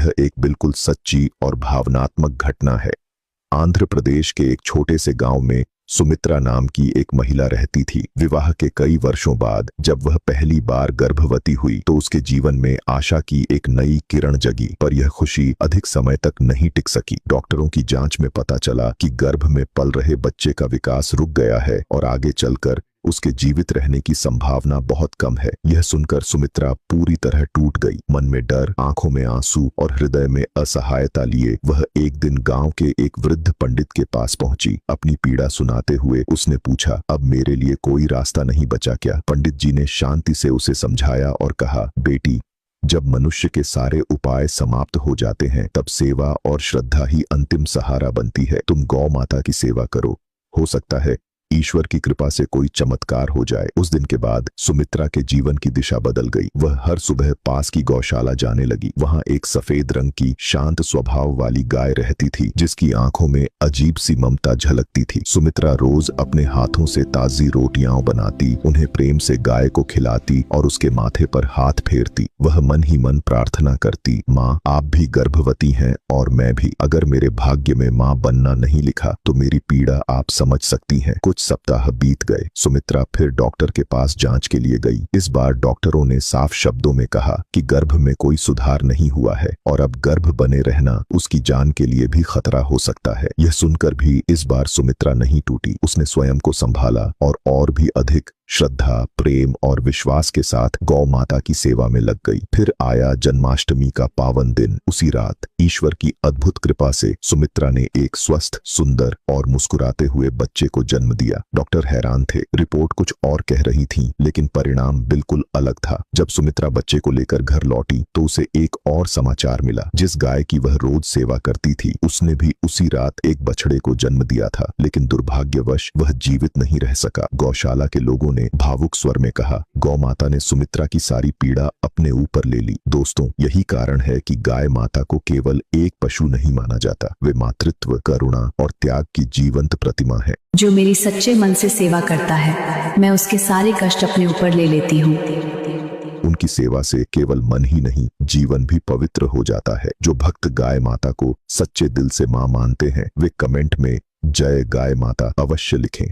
यह एक बिल्कुल सच्ची और भावनात्मक घटना है। आंध्र प्रदेश के एक छोटे से गांव में सुमित्रा नाम की एक महिला रहती थी। विवाह के कई वर्षों बाद जब वह पहली बार गर्भवती हुई तो उसके जीवन में आशा की एक नई किरण जगी, पर यह खुशी अधिक समय तक नहीं टिक सकी। डॉक्टरों की जांच में पता चला कि गर्भ में पल रहे बच्चे का विकास रुक गया है और आगे चलकर उसके जीवित रहने की संभावना बहुत कम है। यह सुनकर सुमित्रा पूरी तरह टूट गई। मन में डर, आंखों में आंसू और हृदय में असहायता लिए वह एक दिन गांव के एक वृद्ध पंडित के पास पहुंची। अपनी पीड़ा सुनाते हुए उसने पूछा, अब मेरे लिए कोई रास्ता नहीं बचा क्या? पंडित जी ने शांति से उसे समझाया और कहा, बेटी, जब मनुष्य के सारे उपाय समाप्त हो जाते हैं तब सेवा और श्रद्धा ही अंतिम सहारा बनती है। तुम गौ माता की सेवा करो, हो सकता है ईश्वर की कृपा से कोई चमत्कार हो जाए। उस दिन के बाद सुमित्रा के जीवन की दिशा बदल गई। वह हर सुबह पास की गौशाला जाने लगी। वहां एक सफेद रंग की शांत स्वभाव वाली गाय रहती थी जिसकी आंखों में अजीब सी ममता झलकती थी। सुमित्रा रोज अपने हाथों से ताजी रोटियां बनाती, उन्हें प्रेम से गाय को खिलाती और उसके माथे पर हाथ फेरती। वह मन ही मन प्रार्थना करती, माँ, आप भी गर्भवती हैं और मैं भी। अगर मेरे भाग्य में माँ बनना नहीं लिखा तो मेरी पीड़ा आप समझ सकती हैं। कुछ सप्ताह बीत गए। सुमित्रा फिर डॉक्टर के पास जांच के लिए गई। इस बार डॉक्टरों ने साफ शब्दों में कहा कि गर्भ में कोई सुधार नहीं हुआ है और अब गर्भ बने रहना उसकी जान के लिए भी खतरा हो सकता है। यह सुनकर भी इस बार सुमित्रा नहीं टूटी। उसने स्वयं को संभाला और भी अधिक श्रद्धा, प्रेम और विश्वास के साथ गौ माता की सेवा में लग गई। फिर आया जन्माष्टमी का पावन दिन। उसी रात ईश्वर की अद्भुत कृपा से सुमित्रा ने एक स्वस्थ, सुंदर और मुस्कुराते हुए बच्चे को जन्म दिया। डॉक्टर हैरान थे। रिपोर्ट कुछ और कह रही थी, लेकिन परिणाम बिल्कुल अलग था। जब सुमित्रा बच्चे को लेकर घर लौटी तो उसे एक और समाचार मिला। जिस गाय की वह रोज सेवा करती थी उसने भी उसी रात एक बछड़े को जन्म दिया था, लेकिन दुर्भाग्यवश वह जीवित नहीं रह सका। गौशाला के लोगों ने भावुक स्वर में कहा, गौ माता ने सुमित्रा की सारी पीड़ा अपने ऊपर ले ली। दोस्तों, यही कारण है कि गाय माता को केवल एक पशु नहीं माना जाता। वे मातृत्व, करुणा और त्याग की जीवंत प्रतिमा है। जो मेरी सच्चे मन से सेवा करता है, मैं उसके सारे कष्ट अपने ऊपर ले लेती हूँ। उनकी सेवा से केवल मन ही नहीं, जीवन भी पवित्र हो जाता है। जो भक्त गाय माता को सच्चे दिल से मां मानते हैं वे कमेंट में जय गाय माता अवश्य लिखें।